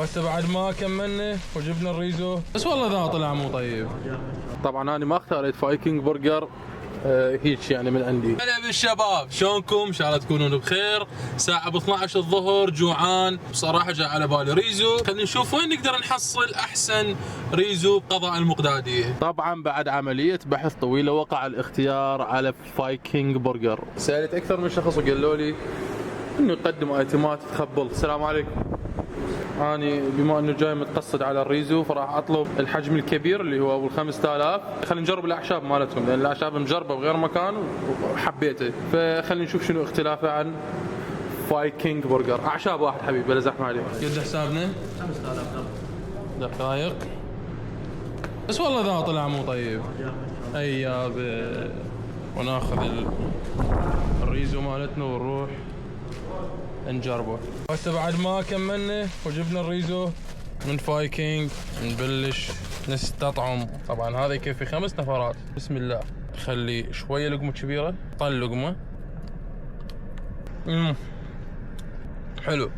حتى بعد ما كملنا وجبنا الريزو بس والله ذا طلع مو طيب. طبعا انا ما اختاريت فايكنج برجر هيك يعني من عندي. هلا بالشباب، شلونكم؟ ان شاء الله تكونون بخير. ساعة ب 12 الظهر، جوعان بصراحة، جاء على بالي ريزو. خلينا نشوف وين نقدر نحصل احسن ريزو بقضاء المقدادية. طبعا بعد عملية بحث طويلة وقع الاختيار على فايكنج برجر. سألت اكثر من شخص وقالوا لي انه يقدم ايتمات تخبل. السلام عليكم. اني بما انه جاي متقصد على الريزو فراح اطلب الحجم الكبير اللي هو ابو 5000. خلينا نجرب الاعشاب مالتهم لان الاعشاب مجربه بغير مكان وحبيته، فخلينا نشوف شنو اختلافه عن فايكنج برجر. اعشاب واحد حبيبي بلا زحمه عليك. قد حسابنا؟ 5000 دقائق بس والله ذا طلع مو طيب. اياب وناخذ الريزو مالتنا ونروح نجربه. حتى بعد ما كملنا وجبنا الريزو من فايكنج نبلش نستطعم. طبعا هذا يكفي 5 نفرات. بسم الله. خلي شويه لقمه كبيره. طل لقمه. حلو.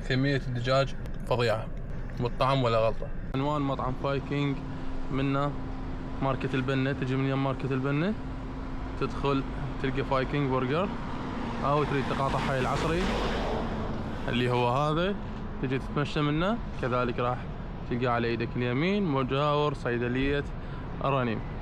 كميه الدجاج فظيعه والطعم ولا غلطه. عنوان مطعم فايكنج منه ماركة البنة. تجي من يم ماركة البنة تدخل تلقى فايكنج برجر، او تريد تقاطع حي العصري اللي هو هذا تجي تتمشى منه. كذلك راح تلقى على ايدك اليمين مجاور صيدلية الرنيم.